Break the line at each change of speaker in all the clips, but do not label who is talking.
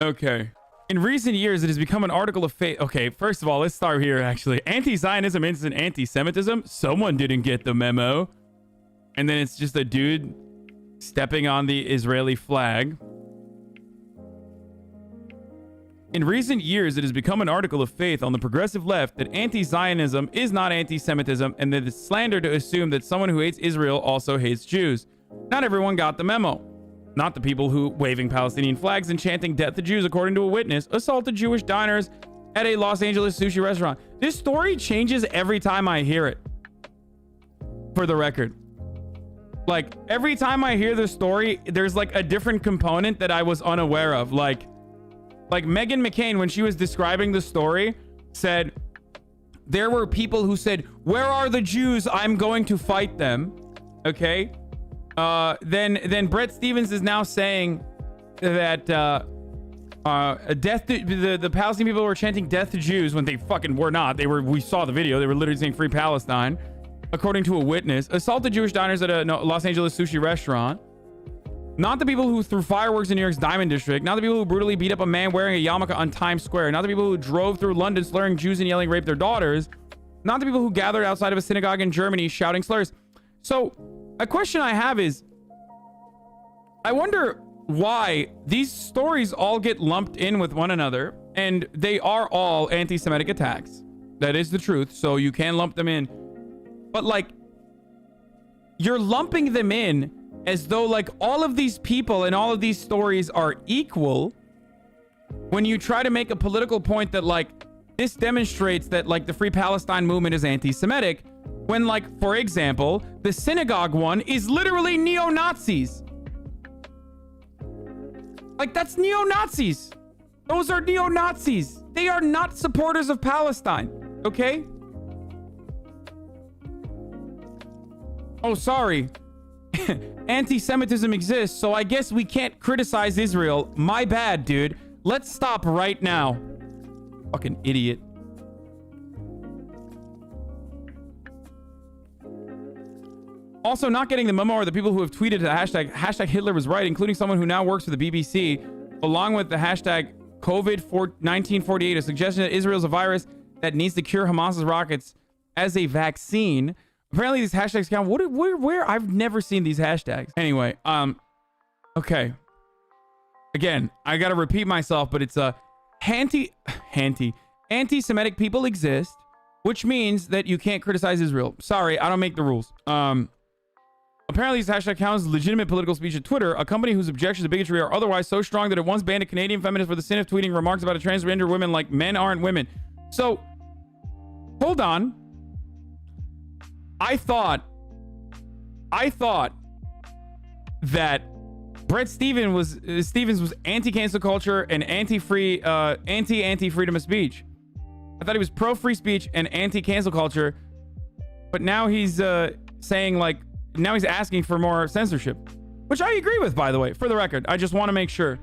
Okay. In recent years, it has become an article of faith. Okay, first of all, let's start here, actually. Anti-Zionism isn't anti-Semitism. Someone didn't get the memo. And then it's just a dude stepping on the Israeli flag. In recent years, it has become an article of faith on the progressive left that anti-Zionism is not anti-Semitism and that it's slander to assume that someone who hates Israel also hates Jews. Not everyone got the memo. Not the people who, waving Palestinian flags and chanting death to Jews, according to a witness, assaulted Jewish diners at a Los Angeles sushi restaurant. This story changes every time I hear it. For the record. Like, every time I hear the story, there's like a different component that I was unaware of. Like Meghan McCain, when she was describing the story, said, there were people who said, where are the Jews? I'm going to fight them. Okay? Then Brett Stevens is now saying that the Palestinian people were chanting death to Jews when they fucking were not. We saw the video. They were literally saying free Palestine, according to a witness. Assaulted Jewish diners at a Los Angeles sushi restaurant. Not the people who threw fireworks in New York's Diamond District. Not the people who brutally beat up a man wearing a yarmulke on Times Square. Not the people who drove through London slurring Jews and yelling rape their daughters. Not the people who gathered outside of a synagogue in Germany shouting slurs. So, a question I have is, I wonder why these stories all get lumped in with one another, and they are all anti-Semitic attacks. That is the truth, so you can lump them in. But, like, you're lumping them in as though, like, all of these people and all of these stories are equal when you try to make a political point that, like, this demonstrates that, like, the Free Palestine movement is anti-Semitic, when, like, for example, the synagogue one is literally neo-Nazis. Like, that's neo-Nazis. Those are neo-Nazis. They are not supporters of Palestine. Okay? Oh, sorry. Anti-Semitism exists, so I guess we can't criticize Israel. My bad, dude. Let's stop right now. Fucking idiot. Also, not getting the memo are the people who have tweeted the hashtag Hitler was right, including someone who now works for the BBC, along with the hashtag COVID-1948, a suggestion that Israel's a virus that needs to cure Hamas's rockets as a vaccine. Apparently, these hashtags count. Where? I've never seen these hashtags. Anyway, okay. Again, I gotta repeat myself, but it's anti-Semitic people exist, which means that you can't criticize Israel. Sorry, I don't make the rules. Apparently, this hashtag counts as legitimate political speech at Twitter, a company whose objections to bigotry are otherwise so strong that it once banned a Canadian feminist for the sin of tweeting remarks about a transgender women like men aren't women. So, hold on. I thought that Brett Stevens was anti-cancel culture and anti-freedom of speech. I thought he was pro-free speech and anti-cancel culture, but now he's saying, like, now he's asking for more censorship, which I agree with, by the way, for the record. I just want to make sure.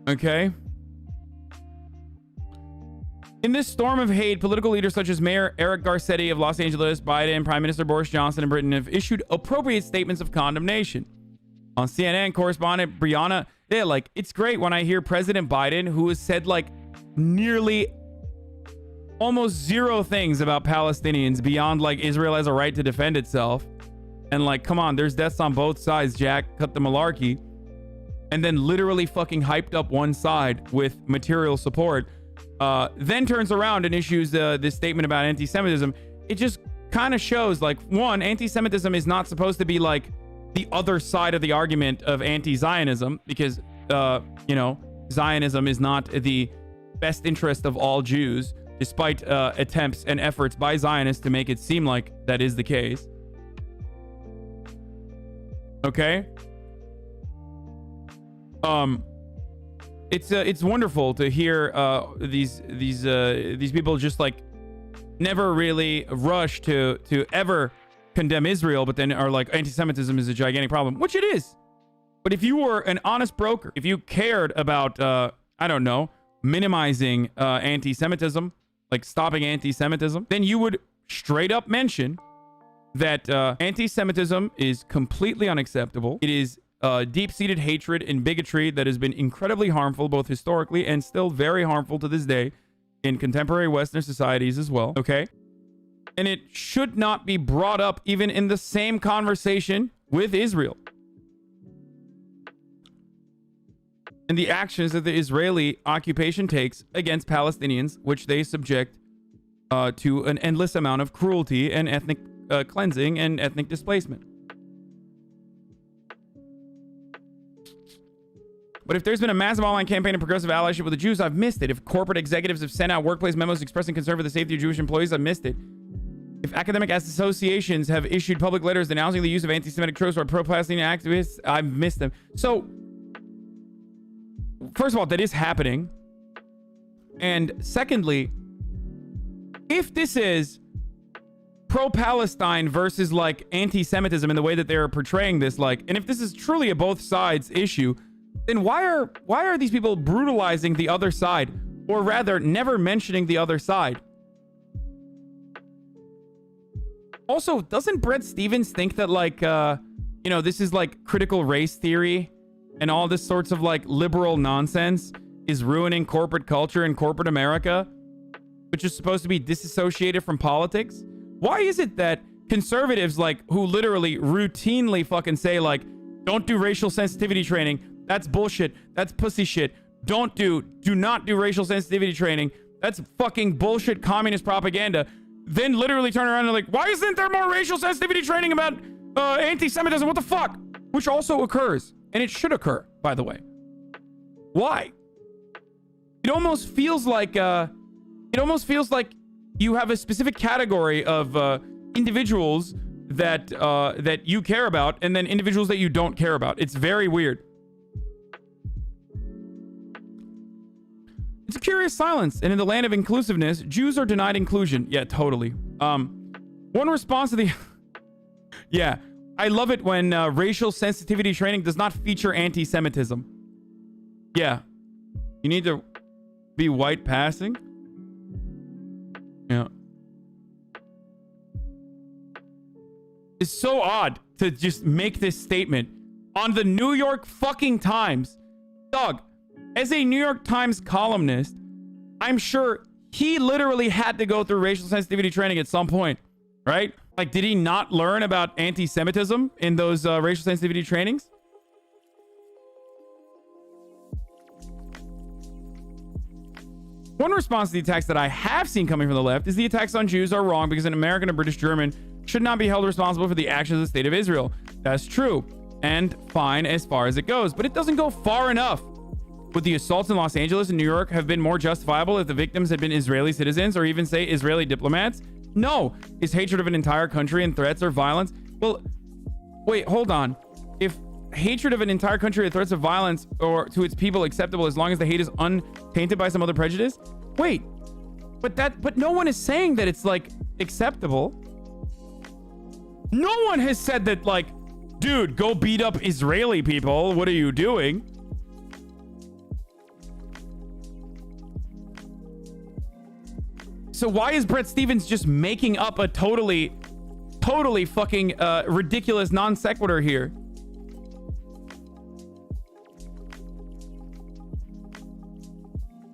Okay. In this storm of hate, political leaders such as Mayor Eric Garcetti of Los Angeles, Biden, Prime Minister Boris Johnson of Britain have issued appropriate statements of condemnation. On CNN, correspondent Brianna, yeah, like, it's great when I hear President Biden, who has said, like, nearly almost zero things about Palestinians beyond, like, Israel has a right to defend itself. And, like, come on, there's deaths on both sides, Jack. Cut the malarkey. And then literally fucking hyped up one side with material support. Then turns around and issues this statement about anti-Semitism. It just kind of shows, like, one, anti-Semitism is not supposed to be, like, the other side of the argument of anti-Zionism, because, you know, Zionism is not the best interest of all Jews, despite attempts and efforts by Zionists to make it seem like that is the case. Okay? It's wonderful to hear these people just, like, never really rush to ever condemn Israel, but then are like, anti-Semitism is a gigantic problem, which it is. But if you were an honest broker, if you cared about I don't know, minimizing anti-Semitism, like stopping anti-Semitism, then you would straight up mention that anti-Semitism is completely unacceptable. It is deep-seated hatred and bigotry that has been incredibly harmful, both historically and still very harmful to this day in contemporary Western societies as well, okay? And it should not be brought up even in the same conversation with Israel. And the actions that the Israeli occupation takes against Palestinians, which they subject to an endless amount of cruelty and ethnic cleansing and ethnic displacement. But if there's been a massive online campaign of progressive allyship with the Jews, I've missed it. If corporate executives have sent out workplace memos expressing concern for the safety of Jewish employees, I've missed it. If academic associations have issued public letters denouncing the use of anti-Semitic tropes by pro-Palestinian activists, I've missed them. So, first of all, that is happening. And secondly, if this is pro-Palestine versus like anti-Semitism in the way that they're portraying this, like, and if this is truly a both sides issue, then why are these people brutalizing the other side, or rather never mentioning the other side? Also, doesn't Bret Stephens think that like this is like critical race theory and all this sorts of like liberal nonsense is ruining corporate culture and corporate America, which is supposed to be disassociated from politics? Why is it that conservatives, like, who literally routinely fucking say like, don't do racial sensitivity training, that's bullshit, that's pussy shit, do not do racial sensitivity training, that's fucking bullshit communist propaganda, then literally turn around and like, why isn't there more racial sensitivity training about anti-Semitism? What the fuck? Which also occurs, and it should occur, by the way. Why? It almost feels like you have a specific category of individuals that you care about, and then individuals that you don't care about. It's very weird. It's a curious silence, and in the land of inclusiveness, Jews are denied inclusion. Yeah, totally. One response to the... Yeah, I love it when racial sensitivity training does not feature anti-Semitism. Yeah. You need to be white passing? Yeah. It's so odd to just make this statement on the New York fucking Times. Dog, as a New York Times columnist, I'm sure he literally had to go through racial sensitivity training at some point, right? Like, did he not learn about anti-Semitism in those racial sensitivity trainings? One response to the attacks that I have seen coming from the left is the attacks on Jews are wrong because an American or British German should not be held responsible for the actions of the state of Israel. That's true, and fine as far as it goes, but it doesn't go far enough. Would the assaults in Los Angeles and New York have been more justifiable if the victims had been Israeli citizens or even, say, Israeli diplomats? No. Is hatred of an entire country and threats or violence? Well, wait, hold on. If hatred of an entire country or threats of violence or to its people acceptable as long as the hate is untainted by some other prejudice? Wait, but no one is saying that it's like acceptable. No one has said that, like, dude, go beat up Israeli people. What are you doing? So why is Bret Stephens just making up a totally fucking ridiculous non sequitur here?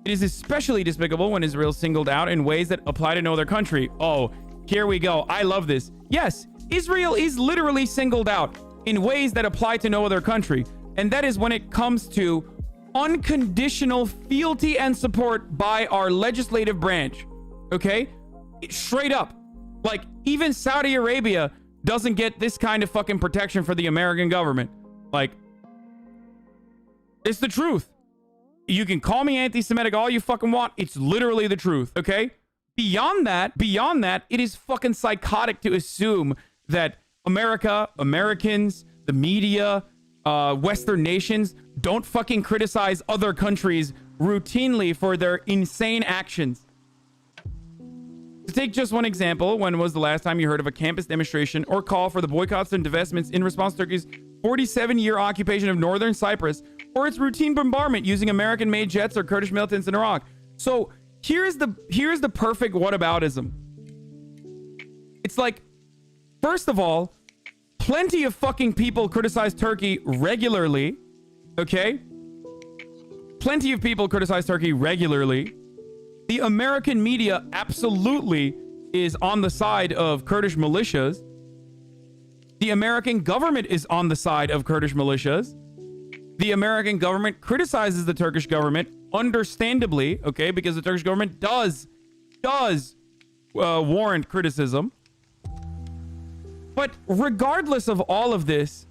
It is especially despicable when Israel is singled out in ways that apply to no other country. Oh, here we go. I love this. Yes, Israel is literally singled out in ways that apply to no other country. And that is when it comes to unconditional fealty and support by our legislative branch. Okay? Straight up. Like, even Saudi Arabia doesn't get this kind of fucking protection for the American government. Like, it's the truth. You can call me anti-Semitic all you fucking want. It's literally the truth, okay? Beyond that, it is fucking psychotic to assume that America, Americans, the media, Western nations don't fucking criticize other countries routinely for their insane actions. To take just one example, when was the last time you heard of a campus demonstration or call for the boycotts and divestments in response to Turkey's 47-year occupation of northern Cyprus or its routine bombardment using American-made jets or Kurdish militants in Iraq. So here's the perfect whataboutism. It's like, first of all, plenty of fucking people criticize Turkey regularly, okay? Plenty of people criticize Turkey regularly. The American media absolutely is on the side of Kurdish militias. The American government is on the side of Kurdish militias. The American government criticizes the Turkish government, understandably, okay, because the Turkish government does warrant criticism. But regardless of all of this,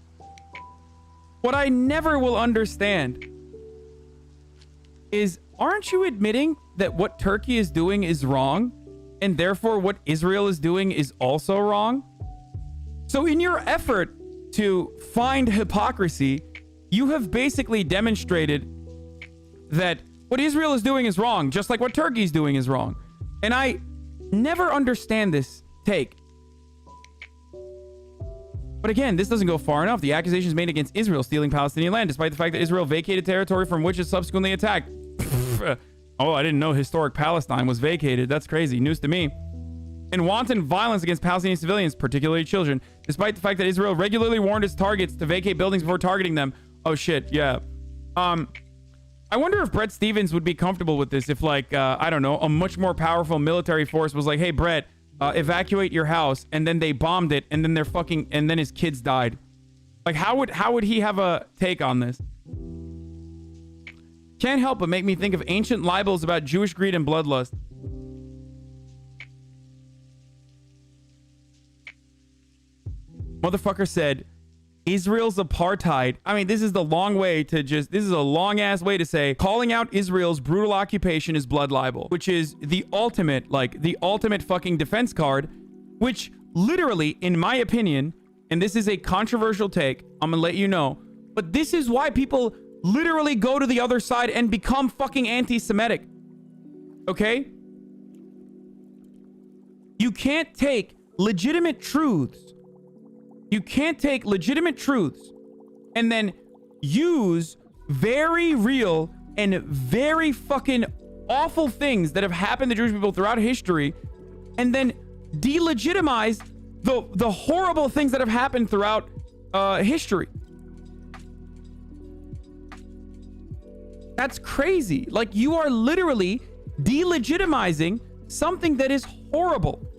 what I never will understand is, aren't you admitting that what Turkey is doing is wrong, and therefore what Israel is doing is also wrong? So in your effort to find hypocrisy, you have basically demonstrated that what Israel is doing is wrong, just like what Turkey is doing is wrong. And I never understand this take. But again, this doesn't go far enough. The accusations made against Israel stealing Palestinian land, despite the fact that Israel vacated territory from which it subsequently attacked. Oh, I didn't know historic Palestine was vacated. That's crazy. News to me. And wanton violence against Palestinian civilians, particularly children, despite the fact that Israel regularly warned its targets to vacate buildings before targeting them. Oh, shit. Yeah. I wonder if Brett Stevens would be comfortable with this if, like, I don't know, a much more powerful military force was like, hey, Brett, evacuate your house, and then they bombed it, and then and then his kids died. Like, how would he have a take on this? Can't help but make me think of ancient libels about Jewish greed and bloodlust. Motherfucker said, Israel's apartheid. I mean, this is the long way to this is a long ass way to say calling out Israel's brutal occupation is blood libel, which is the ultimate fucking defense card, which literally, in my opinion, and this is a controversial take, I'm gonna let you know, but this is why people literally go to the other side and become fucking anti-Semitic. Okay? You can't take legitimate truths. You can't take legitimate truths and then use very real and very fucking awful things that have happened to Jewish people throughout history and then delegitimize the horrible things that have happened throughout history. That's crazy. Like, you are literally delegitimizing something that is horrible.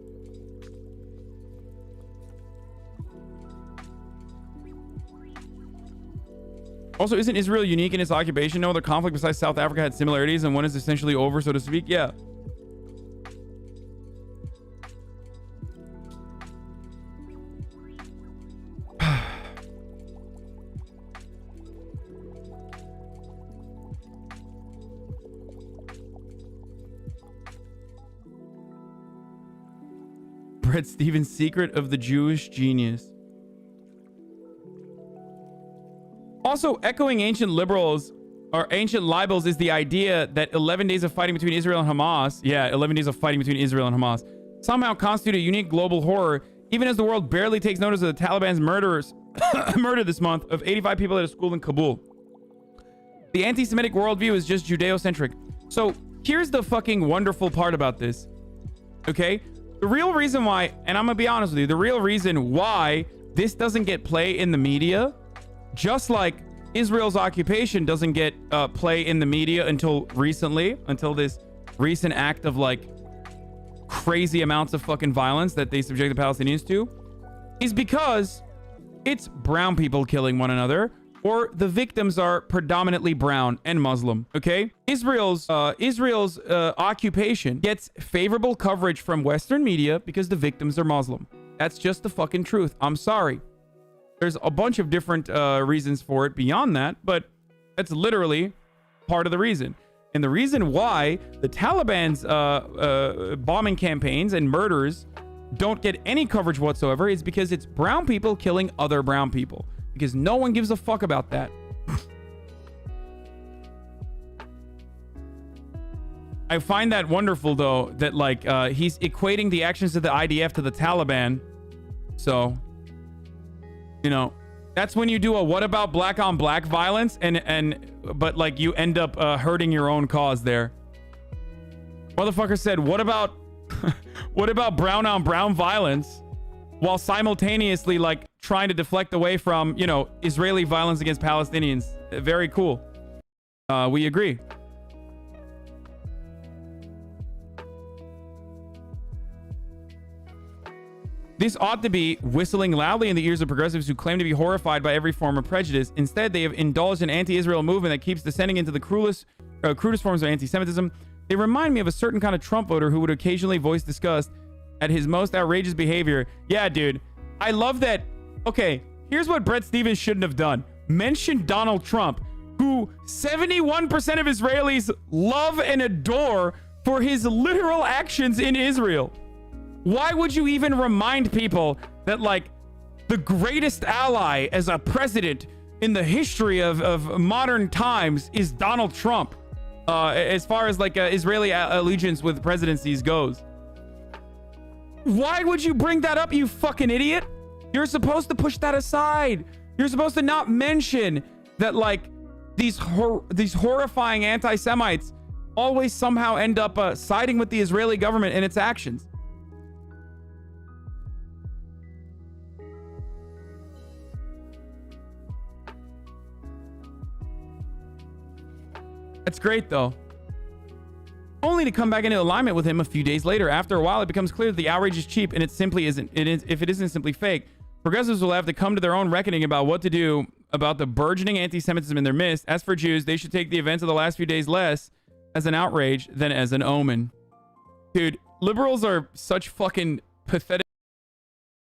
Also, isn't Israel unique in its occupation? No other conflict besides South Africa had similarities, and one is essentially over, so to speak. Yeah. Brett Stevens' secret of the Jewish genius. Also, echoing ancient libels or ancient libels is the idea that 11 days of fighting between Israel and Hamas, 11 days of fighting between Israel and Hamas, somehow constitute a unique global horror, even as the world barely takes notice of the Taliban's murder this month of 85 people at a school in Kabul. The anti-Semitic worldview is just Judeo-centric. So here's the fucking wonderful part about this. Okay? The real reason why, and I'm gonna be honest with you, the real reason why this doesn't get play in the media, just like Israel's occupation doesn't get play in the media until recently, until this recent act of like crazy amounts of fucking violence that they subject the Palestinians to, is because it's brown people killing one another, or the victims are predominantly brown and Muslim. Okay, Israel's occupation gets favorable coverage from Western media because the victims are Muslim. That's just the fucking truth. I'm sorry. There's a bunch of different reasons for it beyond that, but that's literally part of the reason. And the reason why the Taliban's bombing campaigns and murders don't get any coverage whatsoever is because it's brown people killing other brown people. Because no one gives a fuck about that. I find that wonderful, though, that like he's equating the actions of the IDF to the Taliban. So, you know, That's when you do a what about black on black violence but like you end up hurting your own cause there. Motherfucker said, what about what about brown on brown violence while simultaneously like trying to deflect away from, you know, Israeli violence against Palestinians? Very cool. We agree. This ought to be whistling loudly in the ears of progressives who claim to be horrified by every form of prejudice. Instead, they have indulged an anti-Israel movement that keeps descending into the crudest forms of anti-Semitism. They remind me of a certain kind of Trump voter who would occasionally voice disgust at his most outrageous behavior. Yeah, dude. I love that. Okay, here's what Bret Stephens shouldn't have done. Mention Donald Trump, who 71% of Israelis love and adore for his literal actions in Israel. Why would you even remind people that, like, the greatest ally as a president in the history of modern times is Donald Trump, as far as, like, Israeli allegiance with presidencies goes? Why would you bring that up, you fucking idiot? You're supposed to push that aside. You're supposed to not mention that, like, these horrifying anti-Semites always somehow end up siding with the Israeli government in its actions. That's great, though. Only to come back into alignment with him a few days later. After a while, it becomes clear that the outrage is cheap, and it simply isn't. If it isn't simply fake, progressives will have to come to their own reckoning about what to do about the burgeoning anti-Semitism in their midst. As for Jews, they should take the events of the last few days less as an outrage than as an omen. Dude, liberals are such fucking pathetic.